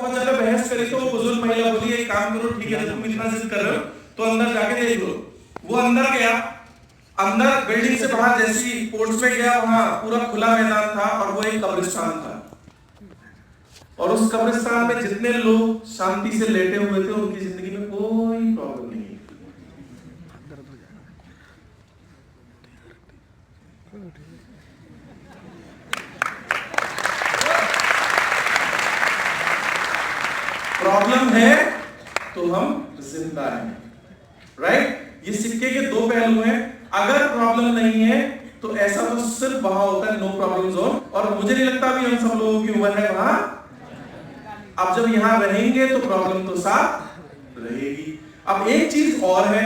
बहुत ज्यादा बहस करी तो वो बुजुर्ग महिला बोली एक काम करो, ठीक है जब तुम इतना जिद कर रहे हो तो अंदर जाके देख लो। वो अंदर गया, अंदर बिल्डिंग से बाहर जैसी पोर्ट्स में गया, वहां पूरा खुला मैदान था और वो एक कब्रिस्तान था। और उस कब्रिस्तान में जितने लोग शांति से लेटे हुए थे उनकी जिंदगी में कोई प्रॉब्लम नहीं। प्रॉब्लम है तो हम जिंदा हैं, राइट। ये सिक्के के दो पहलू हैं। अगर प्रॉब्लम नहीं है तो ऐसा तो सिर्फ वहां होता है नो प्रॉब्लम जोन, और मुझे नहीं लगता भी हम सब लोगों की उम्र है वहां। अब जब यहां रहेंगे तो प्रॉब्लम तो साथ रहेगी। अब एक चीज और है,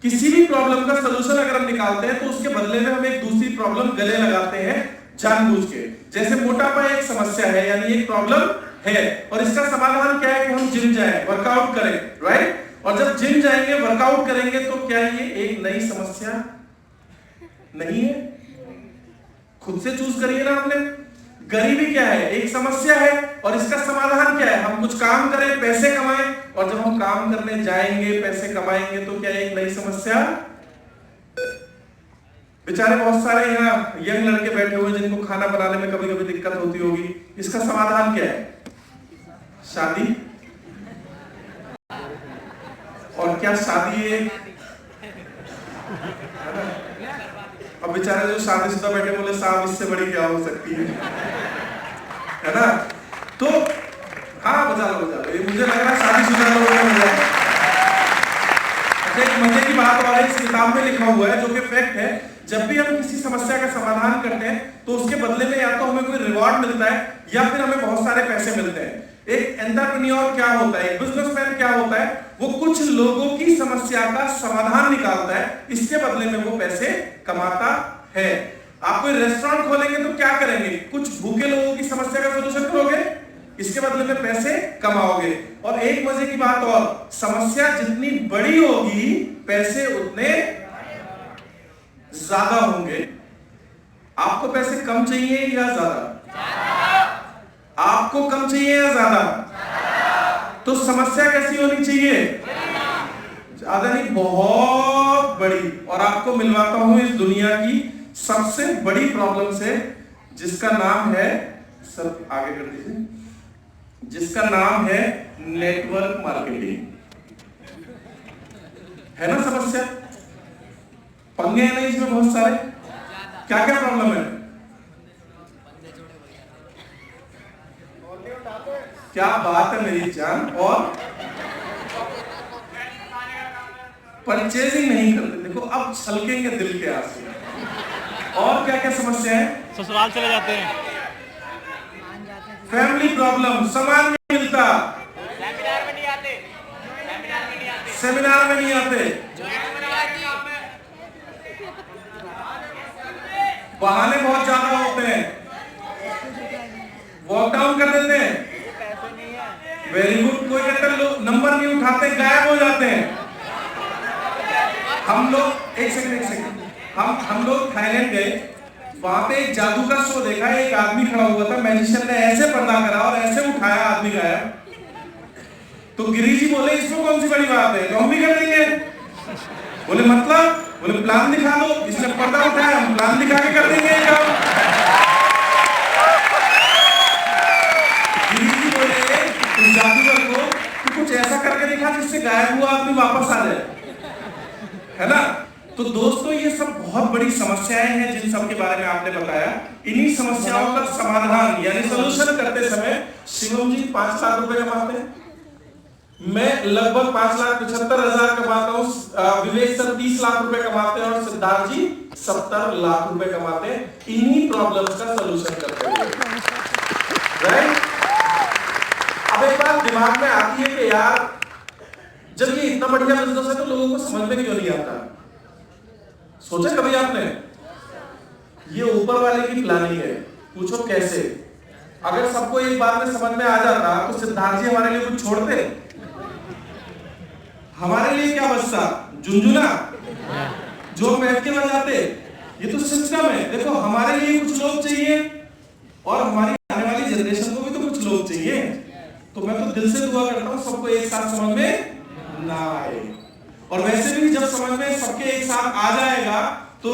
किसी भी प्रॉब्लम का सलूशन अगर हम निकालते हैं तो उसके बदले में हम एक दूसरी प्रॉब्लम गले लगाते हैं जानबूझ के। जैसे मोटापा एक समस्या है, यानी एक प्रॉब्लम है, और इसका समाधान क्या है कि हम जिम जाएं, वर्कआउट करें, राइट। और जब जिम जाएंगे, वर्कआउट करेंगे तो क्या ये एक नई समस्या नहीं है? खुद से चूज करिए ना आपने। गरीबी क्या है? एक समस्या है, और इसका समाधान क्या है? हम कुछ काम करें, पैसे कमाएं, और जब हम काम करने जाएंगे, पैसे कमाएंगे तो क्या एक नई समस्या? बेचारे बहुत सारे यहाँ यंग लड़के बैठे हुए जिनको खाना बनाने में कभी कभी दिक्कत होती होगी, इसका समाधान क्या है? शादी। और क्या शादी है? अब बेचारे जो शादीशुदा बैठे बोले साहब इससे बड़ी क्या हो सकती है ना? तो हाँ बजा लो, मुझे लग रहा है शादीशुदा लोगों में मजा है। अच्छा, एक मजे की बात और इस किताब में लिखा हुआ है जो कि फैक्ट है, जब भी हम किसी समस्या का समाधान करते हैं तो उसके बदले में या तो हमें कोई रिवॉर्ड मिलता है या फिर हमें बहुत सारे पैसे मिलते हैं। एक एंटरप्रेन्योर क्या होता है, एक बिजनेसमैन क्या होता है, वो कुछ लोगों की समस्या का समाधान निकालता है, इसके बदले में वो पैसे कमाता है। आप कोई रेस्टोरेंट खोलेंगे तो क्या करेंगे? कुछ भूखे लोगों की समस्या का सलूशन करोगे, इसके बदले में पैसे कमाओगे। और एक मजे की बात और, समस्या जितनी बड़ी होगी पैसे उतने ज्यादा होंगे। आपको पैसे कम चाहिए या ज्यादा? आपको कम चाहिए या ज्यादा? तो समस्या कैसी होनी चाहिए? ज्यादा नहीं, बहुत बड़ी। और आपको मिलवाता हूं इस दुनिया की सबसे बड़ी प्रॉब्लम से, जिसका नाम है, सर आगे कर दीजिए, जिसका नाम है नेटवर्क मार्केटिंग। है ना समस्या? पंगे हैं ना इसमें बहुत सारे। क्या क्या प्रॉब्लम है? क्या बात है मेरी जान। और परचेजिंग नहीं करते, देखो अब छलकेंगे दिल के आंसू। और क्या क्या समस्या है? ससुराल चले जाते हैं, फैमिली प्रॉब्लम, सामान नहीं मिलता, सेमिनार में नहीं आते, सेमिनार में नहीं आते, बहाने बहुत ज्यादा होते हैं, वॉक डाउन कर देते हैं, वेरी गुड, कोई कहता नंबर नहीं उठाते, गायब हो जाते हैं। हम लोग एक सेकंड हम लोग थाईलैंड गए, वहां पे एक जादू का शो देखा, एक आदमी खड़ा हुआ था, मैजिशियन ने ऐसे पर्दा करा और ऐसे उठाया, आदमी गायब। तो गिरी जी बोले इसमें कौन सी बड़ी बात है, तो हम भी कर देंगे। बोले मतलब? बोले प्लान दिखा दो, इसने पर्दा उठाया, हम प्लान दिखा के कर देंगे काम। गिरी जी बोले जादूगर को कि कुछ ऐसा करके दिखा जिससे गायब हुआ आदमी वापस आ जाए, है ना? तो दोस्तों ये सब बहुत बड़ी समस्याएं हैं जिन सब के बारे में आपने बताया। इन्हीं समस्याओं का समाधान यानी सलूशन करते समय शिवम जी 5 लाख रुपए कमाते हैं, मैं लगभग 5,75,000 कमाता हूँ, विवेक सर 30 लाख रुपए कमाते हैं और सिद्धार्थ जी 70 लाख रुपए कमाते हैं इन्हीं प्रॉब्लम्स का सलूशन करते हुए, राइट? अब एक बात दिमाग में आती है कि यार जब ये इतना बढ़िया बिजनेस है तो लोगों को समझ में क्यों नहीं आता? सोचा कभी आपने? ये ऊपर वाले की प्लानिंग है, पूछो कैसे? अगर सबको एक बार में समझ में आ जाता तो सिद्धार्थ जी हमारे लिए कुछ छोड़ते? हमारे लिए क्या बचता? झुनझुना जो बैठ के बजाते? ये तो सिस्टम है। देखो हमारे लिए कुछ लोग चाहिए और हमारी आने वाली जनरेशन को भी तो कुछ लोग चाहिए। तो मैं तो दिल से दुआ करता हूं सबको एक साथ समझ में ना आए। और वैसे भी जब समझ में सबके एक साथ आ जाएगा तो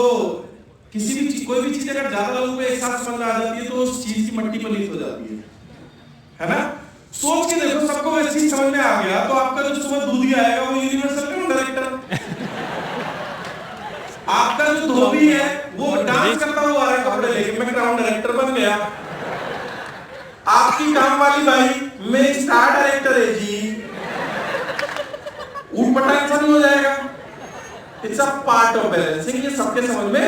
किसी भी चीज, कोई भी चीज अगर ज्यादा लोगों को एक साथ समझ में आ जाती है तो उस चीज की मट्टी पलीत हो जाती है ना। सोच के देखो, सबको वैसी चीज समझ में आ गया तो आपका जो सुबह दूध आएगा वो यूनिवर्सल क्यों डायरेक्टर, आपका जो धोबी है वो डांस करता हुआ आ रहा है कपड़े लेके, मैं क्राउन डायरेक्टर बन गया। आपकी काम वाली भाई मैं स्टार डायरेक्टर है जी, ऊट-पटांग नहीं हो जाएगा। It's a part of balancing, ये सबके समझ में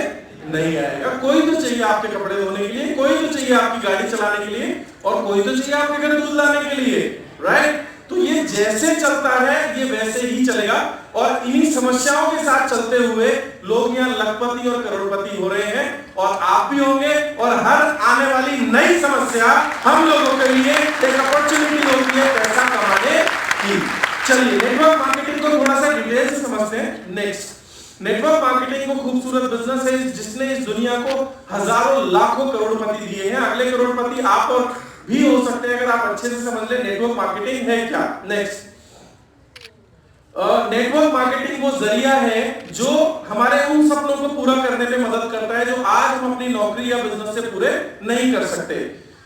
नहीं आएगा। कोई तो चाहिए आपके कपड़े धोने के लिए, कोई तो चाहिए आपकी गाड़ी चलाने के लिए, और कोई तो चाहिए आपके घर दूध लाने के लिए, राइट। तो ये जैसे चलता है ये वैसे ही चलेगा, और इन्हीं समस्याओं के साथ चलते हुए लोग यहाँ लखपति और करोड़पति हो रहे हैं, और आप भी होंगे। और हर आने वाली नई समस्या हम लोगों के लिए एक अपॉर्चुनिटी होती है पैसा कमाने की। चलिए नेटवर्क मार्केटिंग को थोड़ा सा डिटेल से समझते हैं। नेक्स्ट, नेटवर्क मार्केटिंग वो खूबसूरत बिजनेस है जिसने इस दुनिया को हजारों लाखों करोड़पति दिए हैं। अगले करोड़पति आप और भी हो सकते हैं अगर आप अच्छे से समझ ले नेटवर्क मार्केटिंग है क्या। नेक्स्ट, नेटवर्क मार्केटिंग वो जरिया है जो हमारे उन सपनों को पूरा करने में मदद करता है जो आज हम अपनी नौकरी या बिजनेस से पूरे नहीं कर सकते।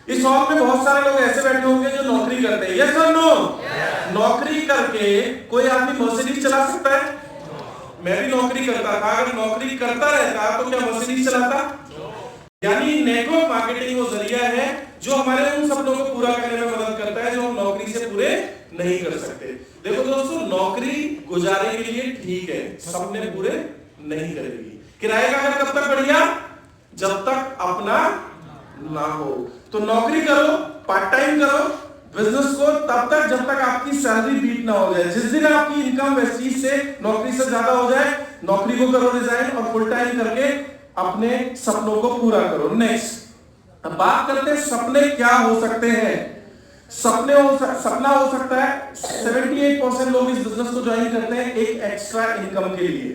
इस हॉल में बहुत सारे लोग ऐसे बैठे होंगे जो नौकरी करते हैं, यस और नो? नौकरी करके कोई आदमी मर्सिडीज चला सकता है? मैं भी नौकरी करता था, अगर नौकरी करता रहता तो क्या मर्सिडीज चलाता? यानी नेटवर्क मार्केटिंग वो जरिया है जो हमारे उन सपनों को पूरा करने में मदद करता है जो हम नौकरी से पूरे नहीं कर सकते। देखो दोस्तों, नौकरी गुजारे के लिए ठीक है, सपने पूरे नहीं करेगी। किराए का घर कब तक बढ़िया? जब तक अपना ना हो। तो नौकरी करो, पार्ट टाइम करो बिजनेस को तब तक जब तक आपकी सैलरी बीट ना हो जाए। जिस दिन आपकी इनकम वेस्टीज से नौकरी से ज्यादा हो जाए, नौकरी को करो रिजाइन और फुल टाइम करके अपने सपनों को पूरा करो। नेक्स्ट, अब बात करते हैं सपने क्या हो सकते हैं। सपना हो सकता है 78% लोग इस बिजनेस को ज्वाइन करते हैं एक एक्स्ट्रा इनकम के लिए,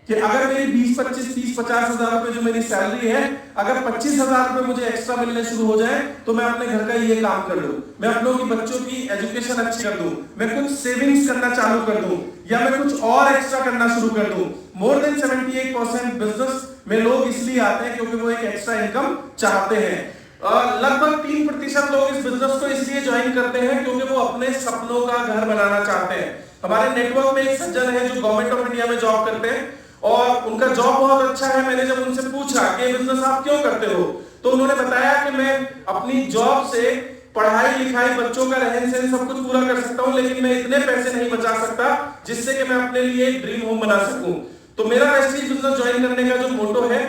कि अगर मेरी 20, 25, 30, 50 हजार रुपए जो मेरी सैलरी है, अगर 25 हजार रुपए मुझे एक्स्ट्रा मिलने शुरू हो जाए तो मैं अपने घर का ये काम कर लूं, मैं अपनों की बच्चों की एजुकेशन अच्छी कर दूं, मैं कुछ सेविंग्स करना चालू कर दूं, या मैं कुछ और एक्स्ट्रा करना शुरू कर दूं। मोर देन 78% बिजनेस में लोग इसलिए आते हैं क्योंकि वो एक एक्स्ट्रा इनकम चाहते हैं। लगभग 3% लोग इस बिजनेस को इसलिए ज्वाइन करते हैं क्योंकि वो अपने सपनों का घर बनाना चाहते हैं। हमारे नेटवर्क में एक सज्जन है जो गवर्नमेंट ऑफ इंडिया में जॉब करते हैं और उनका जॉब बहुत अच्छा है। मैंने जब उनसे पूछा कि बिजनेस आप क्यों करते हो, तो उन्होंने बताया कि मैं अपनी जॉब से पढ़ाई लिखाई, बच्चों का रहन सहन सब कुछ पूरा कर सकता हूं, लेकिन मैं इतने पैसे नहीं बचा सकता जिससे कि मैं अपने लिए एक ड्रीम होम बना सकूं। तो मेरा वेस्टीज बिजनेस ज्वाइन करने का जो मोटो है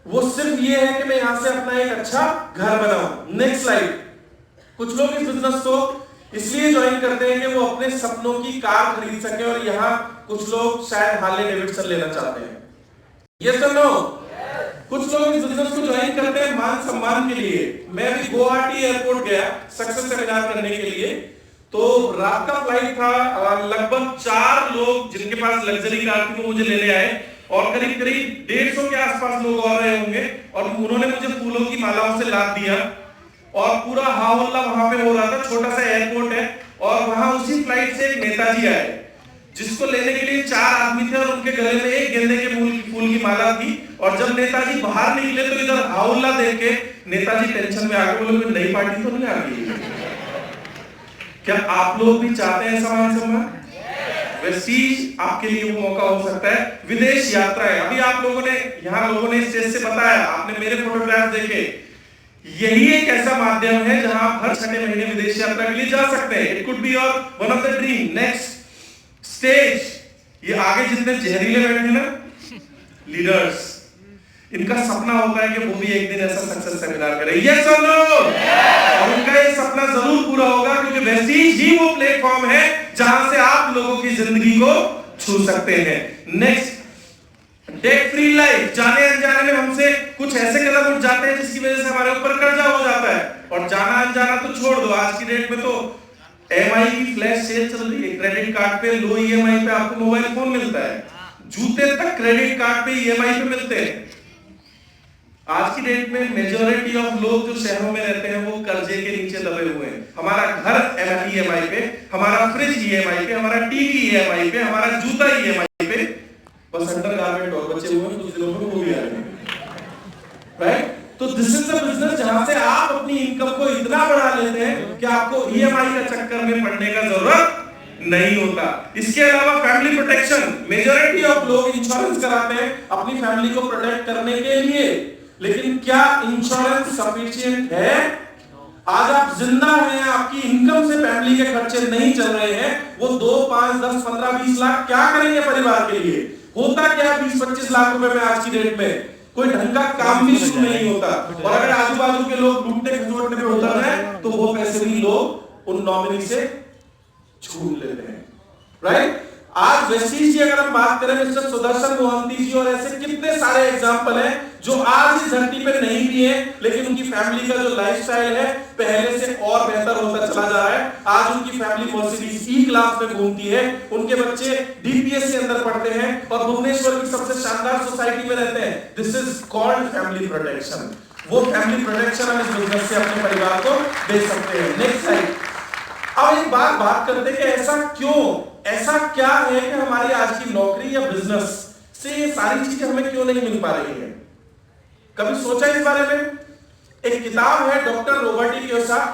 वो सिर्फ ये है कि मैं यहां से अपना एक अच्छा घर बनाऊं। Next slide. कुछ लोग इस बिजनेस को इसलिए ज्वाइन करते हैं कि वो अपने सपनों की कार खरीद सके, और यहाँ कुछ लोग शायद हार्ले डेविडसन लेना चाहते हैं। यस और नो? कुछ लोग इस बिजनेस को ज्वाइन करते हैं मान सम्मान के लिए। मैं भी गुवाहाटी एयरपोर्ट गया सक्सेस सेमिनार करने के लिए, तो रात का फ्लाइट था। लगभग 4 लोग जिनके पास लग्जरी कार थी वो मुझे लेने आए, और करीब करीब 150 के आसपास लोग और रहे होंगे, और उन्होंने मुझे फूलों की मालाओं से लाद दिया, और पूरा हावल्ला वहां पे हो रहा था। छोटा सा एयरपोर्ट है, और वहां उसी फ्लाइट से एक नेताजी आए जिसको लेने के लिए 4 आदमी थे, और उनके गले में एक गेंदे के फूल की माला थी। और जब नेताजी बाहर निकले तो इधर हावल्ला देख के नेताजी टेंशन में आ गए, बोले कोई नई पार्टी तो नहीं आ गई? क्या आप लोग भी चाहते हैं मान सम्मान? वेस्टीज आपके लिए वो मौका हो सकता है। विदेश यात्राएं, अभी आप लोगों ने यहाँ लोगों ने स्टेज से बताया, आपने मेरे फोटोग्राफ देखे, यही एक ऐसा माध्यम है जहां आप हर 6 महीने विदेश यात्रा के लिए जा सकते हैं। It could be your one of the dream. Next stage, ये आगे जितने जहरीले बैठे हैं ना लीडर्स, इनका सपना होता है कि वो भी एक दिन ऐसा सक्सेस सेमिनार करें। यस और नो? और उनका ये सपना जरूर पूरा होगा, क्योंकि वेस्टीज ही वो प्लेटफॉर्म है जहां से आप लोगों की जिंदगी को छू सकते हैं। Next, debt free life. जाने अनजाने में हमसे कुछ ऐसे कदम उठ जाते हैं जिसकी वजह से हमारे ऊपर कर्जा हो जाता है, और जाना अनजाना तो छोड़ दो, आज की डेट में तो एमआई की फ्लैश सेल चल रही है। क्रेडिट कार्ड पे लो ईएमआई पे आपको मोबाइल फोन मिलता है, जूते तक क्रेडिट कार्ड पे ईएमआई पे मिलते हैं। आज की डेट में मेजॉरिटी ऑफ लोग जो शहरों में रहते हैं वो कर्जे के नीचे दबे हुए हैं। हमारा घर ईएमआई पे, हमारा फ्रिज ईएमआई पे, हमारा टीवी ईएमआई पे, हमारा जूता ईएमआई पे, बस अंडरगारमेंट और बचे हुए हैं, कुछ दिनों में वो भी आ जाएंगे, राइट? तो दिस इज द बिजनेस जहां से आप अपनी इनकम को इतना बढ़ा लेते हैं कि आपको ईएमआई का चक्कर में पड़ने का जरूरत नहीं होता। इसके अलावा फैमिली प्रोटेक्शन, मेजॉरिटी ऑफ लोग इंश्योरेंस कराते हैं अपनी फैमिली को प्रोटेक्ट करने के लिए, लेकिन क्या इंश्योरेंस सफिशिएंट है? आज आप जिंदा हैं, आपकी इनकम से फैमिली के खर्चे नहीं चल रहे हैं, वो 2, 5, 10, 15, 20 लाख क्या करेंगे परिवार के लिए? होता क्या 20-25 लाख रुपए में आज की डेट में कोई ढंग का काम भी शुरू नहीं होता। और अगर आजू बाजू के लोग लूटने खसोटने पे उतर रहे तो वो पैसे भी लोग उन नॉमिनी से छूट लेते हैं, राइट? आज वेस्टीज की अगर हम बात करें, मिस्टर सुदर्शन मोहंती जी और ऐसे कितने सारे एग्जांपल हैं जो आज इस धरती पे नहीं भी हैं, लेकिन उनकी फैमिली का जो लाइफस्टाइल है पहले से और बेहतर होता चला जा रहा है। आज उनकी फैमिली मर्सिडीज ई क्लास में घूमती है, उनके बच्चे डीपीएस के अंदर पढ़ते हैं और भुवनेश्वर की सबसे शानदार सोसाइटी में रहते हैं। This is called family protection. वो फैमिली प्रोटेक्शन हम इस बिजनेस से अपने परिवार को दे सकते हैं। Next slide. अब एक बात करते हैं कि ऐसा क्या है कि हमारी आज की नौकरी या बिजनेस से ये सारी चीजें हमें क्यों नहीं मिल पा रही हैं? कभी सोचा इस बारे में? एक किताब है doctor Robert E Kiyosaki,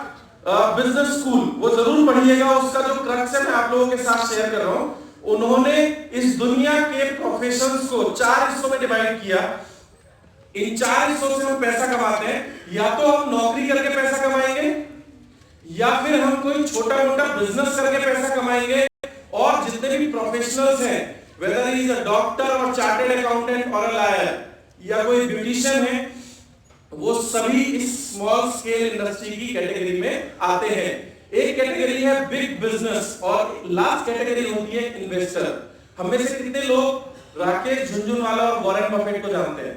business school, वो जरूर पढ़िएगा। उसका जो क्रक्स है मैं आप लोगों के साथ शेयर कर रहा हूं। उन्होंने इस दुनिया के प्रोफेशंस को 4 हिस्सों में डिवाइड किया। इन 4 हिस्सों से हम पैसा कमाते हैं, या तो हम नौकरी करके पैसा कमाएंगे, या फिर हम कोई छोटा मोटा बिजनेस करके पैसा कमाएंगे, और जितने भी प्रोफेशनल्स हैं, weather he is a doctor और चार्टर्ड अकाउंटेंट और अ लॉयर, या कोई ब्यूटिशियन है, वो सभी इस स्मॉल स्केल इंडस्ट्री की कैटेगरी में आते हैं। एक कैटेगरी है बिग बिजनेस और लास्ट कैटेगरी होती है इन्वेस्टर। हम में से कितने लोग राकेश झुनझुनवाला और वॉरेन बफेट को जानते हैं?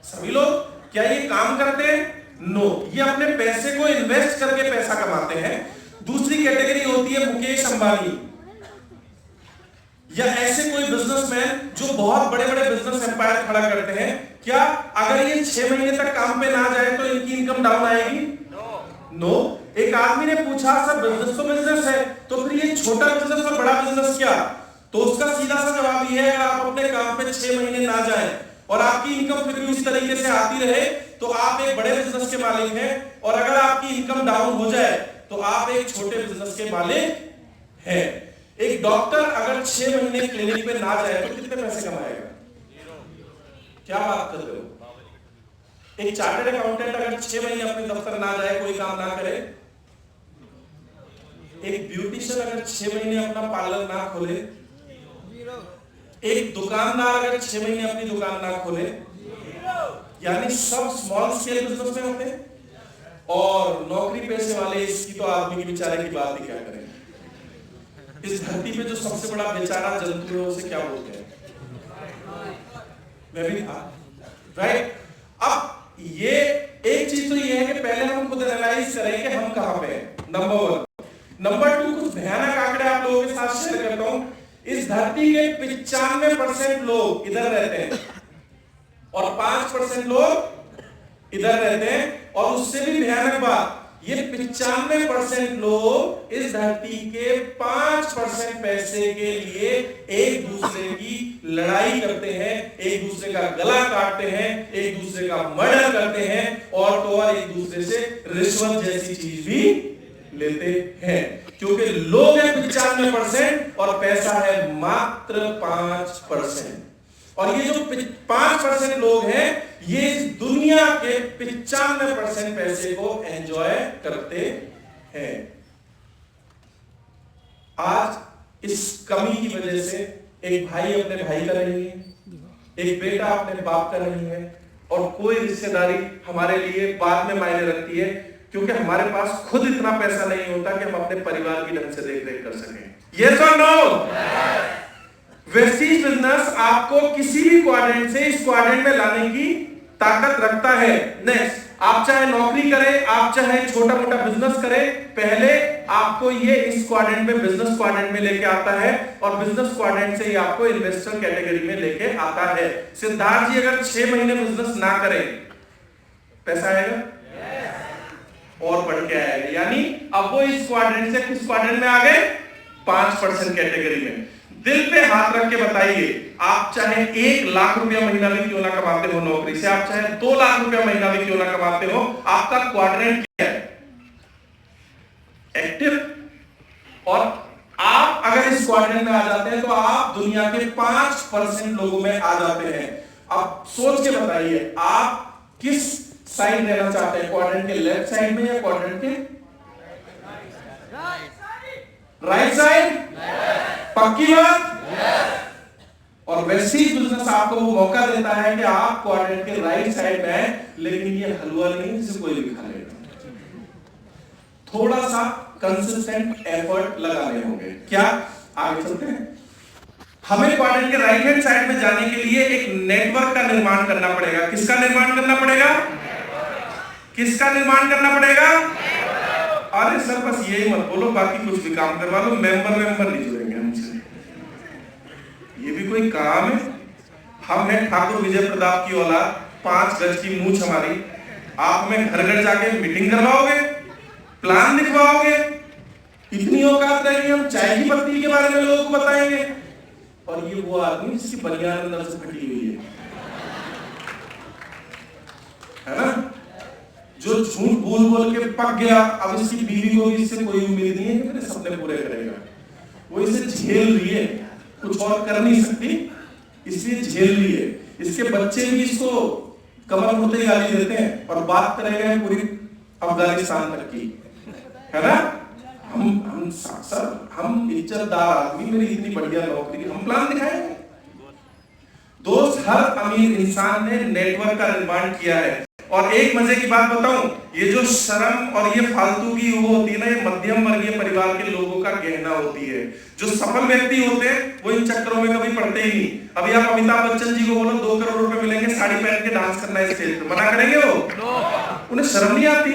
सभी लोग। क्या ये काम करते हैं? नो, ये अपने पैसे को इन्वेस्ट करके पैसा कमाते हैं। दूसरी कैटेगरी होती है मुकेश अंबानी या ऐसे कोई बिजनेसमैन जो बहुत बड़े बड़े बिजनेस एम्पायर खड़ा करते हैं। क्या अगर ये 6 महीने तक काम पे ना जाए तो इनकी इनकम डाउन आएगी? नो। एक आदमी ने पूछा सर बिजनेस तो बिजनेस है, तो फिर ये छोटा बिजनेस और बड़ा बिजनेस क्या? तो उसका सीधा सा जवाब ये है, अगर आप अपने काम पे 6 महीने ना जाएं और आपकी इनकम फिर भी उस तरीके से आती रहे तो आप एक बड़े बिजनेस के मालिक हैं, और अगर आपकी इनकम डाउन हो जाए तो आप एक छोटे बिजनेस के मालिक हैं। एक डॉक्टर अगर 6 महीने क्लिनिक पे ना जाए तो कितने पैसे कमाएगा? क्या बात कर रहे हो? एक चार्टर्ड अकाउंटेंट अगर 6 महीने अपने दफ्तर ना जाए, कोई काम ना करे, एक ब्यूटिशियन अगर 6 महीने अपना पार्लर ना खोले, एक दुकानदार अगर 6 महीने अपनी दुकान ना खोले, यानी सब स्मॉल स्केल बिजनेस में होते हैं, और नौकरी पेशे वाले इसकी तो आदमी की बेचारे की बात ही क्या करें। इस धरती पे जो सबसे बड़ा बेचारा जंतु है उसे क्या बोलते हैं? मैं भी था, राइट? अब ये एक चीज तो ये है कि पहले हम खुद एनालाइज करें कि हम कहां पे हैं, नंबर 1। नंबर 2, कुछ भयानक आंकड़े आप लोगों के साथ शेयर करता हूं। इस धरती के 95% लोग इधर रहते हैं और 5% लोग इधर रहते हैं, और उससे भी भयानक बात, ये 95% लोग इस धरती के 5% पैसे के लिए एक दूसरे की लड़ाई करते हैं, एक दूसरे का गला काटते हैं, एक दूसरे का मर्डर करते हैं, और तो और एक दूसरे से रिश्वत जैसी चीज भी लेते हैं, क्योंकि लोग हैं 95% और पैसा है मात्र 5%। और ये जो 5% लोग हैं, ये इस दुनिया के 95% पैसे को एंजॉय करते हैं। आज इस कमी की वजह से एक भाई अपने भाई का नहीं है, एक बेटा अपने बाप का नहीं है, और कोई रिश्तेदारी हमारे लिए बाद में मायने रखती है, क्योंकि हमारे पास खुद इतना पैसा नहीं होता कि हम अपने परिवार की ढंग से देखरेख कर सकें। यस और नो? वेस्टीज बिजनेस आपको किसी भी क्वाड्रेंट से इस क्वाड्रेंट में लाने की ताकत रखता है। नेक्स्ट, आप चाहे नौकरी करें, आप चाहे छोटा मोटा बिजनेस करें, पहले आपको ये इस क्वाड्रेंट में, बिजनेस क्वाड्रेंट में लेके आता है, और बिजनेस क्वाड्रेंट से ही आपको इन्वेस्टर कैटेगरी में लेके आता है। सिद्धार्थ जी अगर 6 महीने बिजनेस ना करें पैसा आएगा और बढ़ के आएगा। यानी अब वो इस क्वाड्रेंट से किस क्वाड्रेंट में आ गए? 5% कैटेगरी में। दिल पे हाथ रख के बताइए, आप चाहे 1 लाख रुपया महीना भी क्यों ना कमाते हो नौकरी से, आप चाहे 2 लाख रुपया महीना भी क्यों ना कमाते हो, आपका क्वाड्रेंट क्या है? एक्टिव। और आप अगर इस क्वाड्रेंट में आ जाते हैं तो आप दुनिया के 5% लोगों में आ जाते हैं। अब सोच के बताइए, आप किस साइड रहना चाहते हैं? क्वाड्रेंट के लेफ्ट साइड में या क्वाड्रेंट के राइट साइड? पक्की बात? और वेस्टीज बिजनेस आपको वो मौका देता है कि आप क्वाड्रेंट के राइट साइड में हैं, लेकिन ये हलवा नहीं जिसे कोई भी खा लेगा। थोड़ा सा कंसिस्टेंट एफर्ट लगाने होंगे। क्या? आगे चलते हैं। हमें क्वाड्रेंट के राइट हैंड साइड में जाने के लिए एक नेटवर्क का निर्माण करना पड़ेगा। किसका निर्माण करना पड़ेगा? किसका निर्माण करना पड़ेगा? अरे सर बस यही मत बोलो, बाकी कुछ भी काम करवा लो, मेंबर नहीं जुड़ेंगे हमसे। ये भी कोई काम है? हम हैं ठाकुर विजय प्रताप की औलाद, 5 गज की मूंछ हमारी। आप हमें घर घर जाके मीटिंग करवाओगे, प्लान दिखवाओगे? इतनी औकात रहेगी हम चाय की पत्ती के बारे में लोगों को बताएंगे? और ये वो आदमी जिसकी बनियान अंदर से फटी हुई है ना, जो झूठ बोल बोल के पक गया। अब इसकी बीवी को भी इससे कोई उम्मीद नहीं है कि मेरे सपने पूरे करेगा। वो इसे झेल रही है, कुछ और कर नहीं सकती, इसलिए झेल रही है। इसके बच्चे भी इसको कमर मुड़ते गाली देते हैं और बात करेंगे पूरी अफगानिस्तान तक की, है ना। हम इज्जतदार आदमी, मेरी इतनी बढ़िया नौकरी, हम प्लान दिखाएंगे। दोस्त, हर अमीर इंसान ने नेटवर्क का निर्माण किया है। और एक मजे की बात बताऊं, ये जो शर्म और ये फालतू की वो होती है ना, ये मध्यम वर्गीय परिवार के लोगों का गहना होती है। जो सफल व्यक्ति होते हैं वो इन चक्करों में कभी पड़ते ही नहीं। अभी आप अमिताभ बच्चन जी को बोलो 2 करोड़ रुपए मिलेंगे, साड़ी पहन के डांस करना है स्टेज पे, मना करेंगे वो? उन्हें शर्म नहीं आती?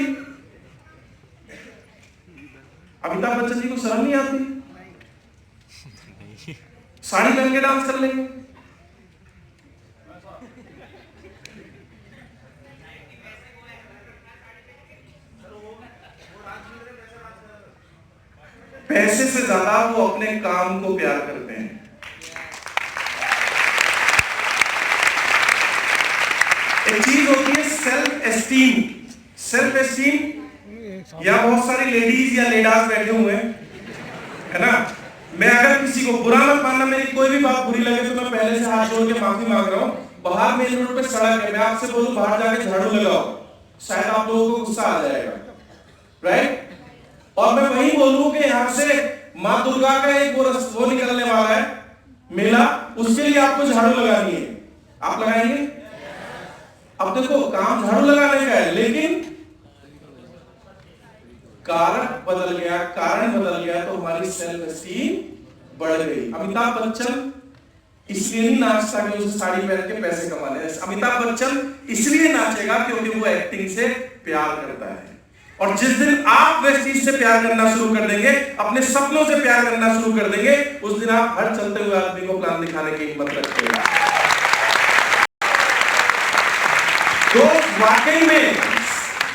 अमिताभ बच्चन जी को शर्म नहीं आती? साड़ी पहन के डांस कर लेंगे। पैसे से ज्यादा वो अपने काम को प्यार करते हैं। एक चीज होती है सेल्फ एस्टीम। सेल्फ एस्टीम, या बहुत सारी लेडीज या लेडास बैठे हुए हैं, है ना। मैं अगर किसी को बुरा मत मानना, मेरी कोई भी बात बुरी लगे तो मैं पहले से हाथ जोड़ के माफी मांग रहा हूं। बाहर मेन रोड पे सड़क है, मैं आपसे बोलूं बाहर जाके झाड़ू लगाओ, शायद आप लोगों को गुस्सा आ जाएगा, राइट। और मैं वही बोलूं कि यहां से मां दुर्गा का एक वो निकलने वाला है मेला, उसके लिए आपको झाड़ू लगानी है, आप लगाएंगे? अब देखो, काम झाड़ू लगाने का है, लेकिन कारण बदल गया तो हमारी सेल्फ एस्टीम बढ़ गई। अमिताभ बच्चन इसलिए नहीं नाचता कि उसे साड़ी पहन के पैसे कमाने हैं। अमिताभ बच्चन इसलिए नाचेगा क्योंकि वो एक्टिंग से प्यार करता है। और जिस दिन आप वह चीज से प्यार करना शुरू कर देंगे, अपने सपनों से प्यार करना शुरू कर देंगे, उस दिन आप हर चलते हुए आदमी को प्लान दिखाने की हिम्मत रखते हैं। तो वाकई में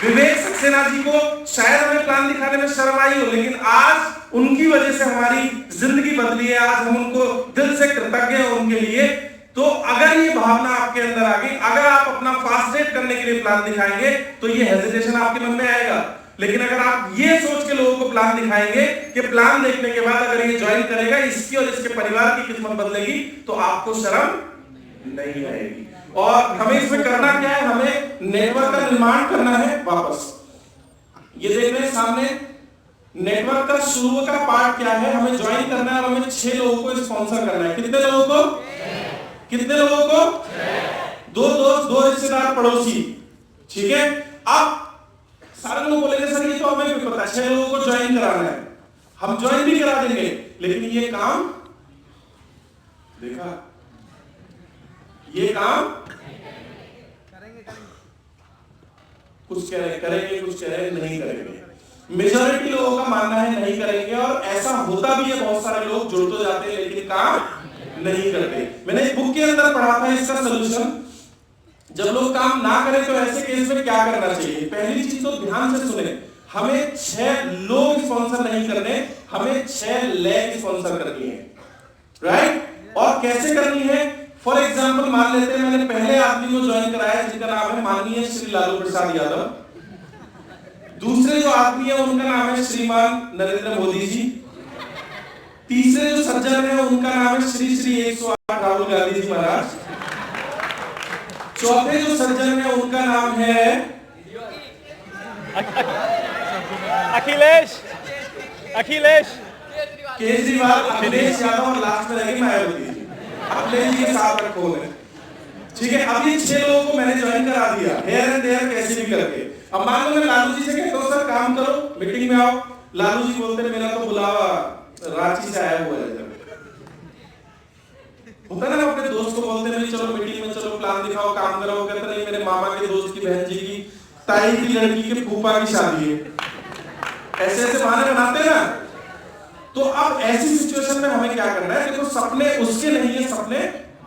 विवेक सक्सेना जी को शायद हमें प्लान दिखाने में शर्म आई हो, लेकिन आज उनकी वजह से हमारी जिंदगी बदली है। आज हम उनको दिल से कृतज्ञ हैं उनके लिए। तो अगर ये भावना आपके अंदर आ गई, अगर आप अपना फास्ट डेट करने के लिए प्लान दिखाएंगे तो ये हेजिटेशन आपके मन में आएगा। लेकिन अगर आप ये सोच के लोगों को प्लान दिखाएंगे कि प्लान देखने के बाद अगर ये ज्वाइन करेगा, इसकी और इसके परिवार की किस्मत बदलेगी, तो आपको शर्म नहीं आएगी। और हमें इसमें करना क्या है? हमें नेटवर्क का निर्माण करना है। वापस ये देख रहे हैं सामने, नेटवर्क का शुरू का पार्ट क्या है? हमें ज्वाइन करना है और हमें 6 लोगों को स्पॉन्सर करना है। कितने लोगों को? कितने लोगों को? 2 दोस्त, 2 रिश्तेदार, पड़ोसी, ठीक है। अब सारे लोग बोलेंगे सर ये तो हमें भी पता है, 6 लोगों को ज्वाइन कराना है, हम ज्वाइन भी करा देंगे, लेकिन ये काम देखा, ये काम कुछ कह रहे करेंगे, कुछ कह रहे नहीं करेंगे। मेजॉरिटी लोगों का मानना है नहीं करेंगे, और ऐसा होता भी है, बहुत सारे लोग जुड़ तो जाते हैं लेकिन काम नहीं करते। मैंने इस बुक के अंदर पढ़ा था इसका सलूशन। जब लोग काम ना करें तो ऐसे केस में क्या करना चाहिए? पहली चीज तो ध्यान से सुने, हमें 6 लोग स्पॉन्सर नहीं करने, हमें 6 लेग स्पॉन्सर करनी है, राइट? और कैसे करनी है? फॉर एग्जाम्पल मान लेते हैं मैंने पहले आदमी को ज्वाइन कराया जिनका नाम है माननीय श्री लालू प्रसाद यादव, दूसरे जो आदमी है उनका नाम है श्रीमान नरेंद्र मोदी जी, तीसरे जो सज्जन है उनका नाम है श्री श्री 108 राहुल गांधी जी महाराज, चौथे जो सज्जन है उनका नाम है अखिलेश अखिलेश केजरीवाल, अखिलेश यादव और लास्ट में रहेगी मायावती जी। अखिलेश जी के साथ रखो में, ठीक है? अब ये 6 लोगों को मैंने ज्वाइन करा दिया हेयर एंड देयर कैसे भी करके। अब मान लो मैं लालू जी से कहता हूं सर काम करो, मीटिंग में आओ, लालू जी बोलते हैं मेरा तो बुलावा रांची से आया हुआ है। होता है ना, अपने दोस्त को बोलते हैं चलो मीटिंग में चलो, प्लान दिखाओ, काम करो, कहते नहीं मेरे मामा के दोस्त की बहन जी की ताई की लड़की के फूफा की शादी है, ऐसे ऐसे बहाने बनाते हैं ना। तो अब ऐसी सिचुएशन में हमें क्या करना है? देखो सपने उसके नहीं है, सपने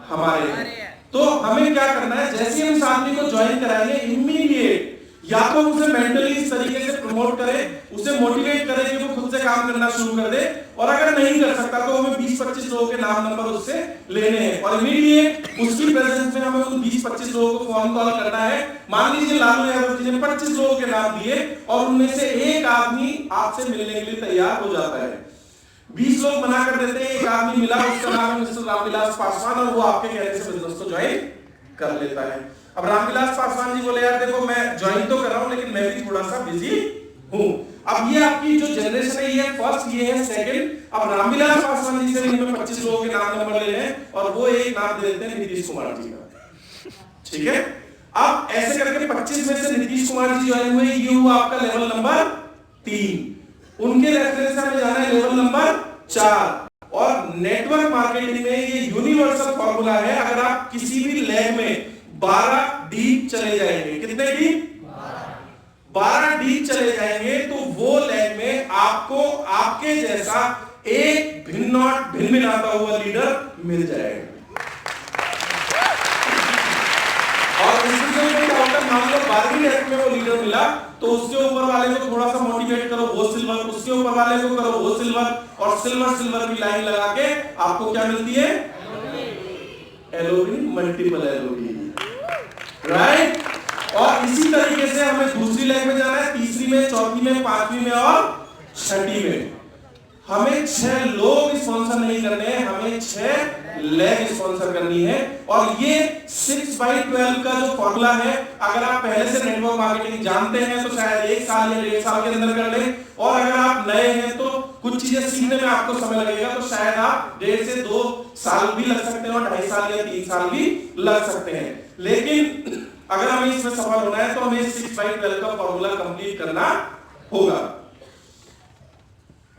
हमारे हैं। तो हमें क्या करना है? जैसे हम इस आदमी को ज्वाइन कराएंगे इमीडिएट या तो उसे मेंटली इस तरीके से प्रमोट करें, उसे मोटिवेट करें कि वो खुद से काम करना शुरू कर दे, और अगर नहीं कर सकता तो हमें 20-25 लोगों के नाम नंबर उससे लेने हैं और इमीडिएट उसकी प्रेजेंस में हमें उन 20-25 लोगों को फोन कॉल करना है। मान लीजिए लालू यादव जी ने 25 लोगों के नाम दिए और उनमें से एक आदमी आपसे मिलने के लिए तैयार हो जाता है। 20 लोग मना कर देते हैं, एक आदमी मिला, उसका नाम है मिस्टर रामविलास पासवान, और वो आपके कहने से बिजनेस को ज्वाइन कर लेता है। अब रामविलास पासवान जी बोले यार देखो मैं ज्वाइन तो कर रहा हूं लेकिन मैं भी थोड़ा सा बिजी हूं। अब ये आपकी जो जनरेशन है ये फर्स्ट, ये है सेकंड। अब रामविलास पासवान जी से भी हमें 25 लोगों के नाम नंबर ले हैं और वो एक नाम दे देते हैं नीतीश कुमार जी का, ठीक है? अब ऐसे करके 25 में से नीतीश कुमार जी ज्वाइन हुए, ये हुआ आपका लेवल नंबर 3। उनके रेफरेंस से हमें जाना है लेवल नंबर 4। और नेटवर्क मार्केटिंग में ये यूनिवर्सल फॉर्मूला है, अगर आप किसी भी लैब में 12 डीप चले जाएंगे, कितने डीप? 12 डीप चले जाएंगे तो वो लैब में आपको आपके जैसा एक भिन्न हुआ लीडर मिल जाएगा। और मान लो 12वीं लैब में वो लीडर मिला तो उसके ऊपर वाले को थोड़ा सा मोटिवेट करो, वो सिल्वर, उसके ऊपर वाले को करो वो सिल्वर, और सिल्वर की लाइन लगा के आपको क्या मिलती है? LOB, multiple LOB, right? और इसी तरीके से हमें दूसरी लाइन में जाना है, तीसरी में, चौथी में, पांचवी में और छठी में। हमें 6 लोग स्पॉन्सर नहीं करने हैं, हमें 6 लेग स्पॉन्सर करनी है। और ये 6/12 का जो फॉर्मूला है, अगर आप पहले से नेटवर्क मार्केटिंग जानते हैं तो शायद 1 साल या 1.5 साल के अंदर कर लें, और अगर आप नए हैं तो कुछ चीजें सीखने में आपको समय लगेगा, तो शायद आप 1.5 से 2 साल भी लग सकते हैं और 2.5 साल या 3 साल भी लग सकते हैं। लेकिन अगर हमें इसमें सफल होना है तो हमें 6/12 का फॉर्मूला कंप्लीट करना होगा।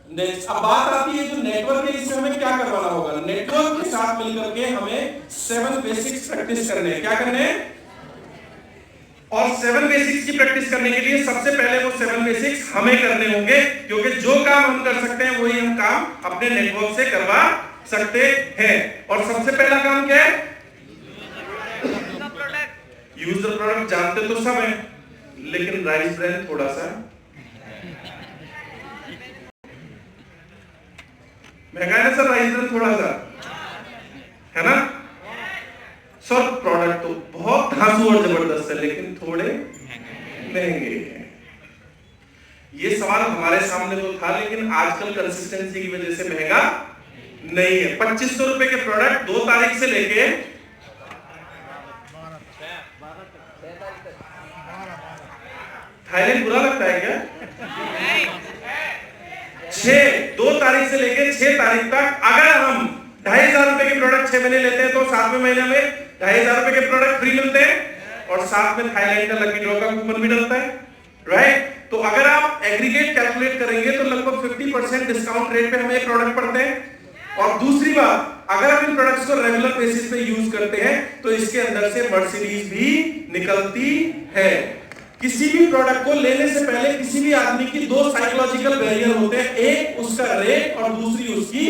नेक्स्ट, अब बात आती है जो नेटवर्क है, इसमें हमें क्या करवाना होगा? नेटवर्क के साथ मिलकर के हमें 7 बेसिक्स प्रैक्टिस करने हैं। क्या करने हैं? और 7 बेसिक्स की प्रैक्टिस करने के लिए सबसे पहले वो 7 बेसिक्स हमें करने होंगे, क्योंकि जो काम हम कर सकते हैं वही हम काम अपने नेटवर्क से करवा सकते हैं। और सबसे पहला काम क्या है? Use the product. जानते तो सब हैं, लेकिन राइस ब्रांड थोड़ा सा महंगा है ना सर, राइस ब्रांड थोड़ा सा है ना सर। प्रोडक्ट तो बहुत धांसू और जबरदस्त है लेकिन थोड़े महंगे हैं। ये सवाल हमारे सामने तो था, लेकिन आजकल कंसिस्टेंसी की वजह से महंगा नहीं है। 2500 रुपए के प्रोडक्ट 2 तारीख से लेके थाईलैंड बुरा लगता है क्या? 2 तारीख से लेके 6 तारीख तक अगर हम 2500 रुपए के प्रोडक्ट 6 महीने लेते हैं तो 7वें महीने में 2500 रुपए के प्रोडक्ट फ्री मिलते हैं और साथ में थाईलैंड का लकी ड्रॉ का कूपन भी डलता है, राइट? तो अगर आप एग्रीगेट कैलकुलेट करेंगे तो लगभग 50% डिस्काउंट रेट पे हमें प्रोडक्ट पड़ते हैं। और दूसरी बात, अगर आप इन प्रोडक्ट्स को रेगुलर बेसिस पे यूज करते हैं तो इसके अंदर से मर्सिडीज भी निकलती है। किसी भी प्रोडक्ट को लेने से पहले किसी भी आदमी की 2 साइकोलॉजिकल बैरियर होते हैं, एक उसका रेट और दूसरी उसकी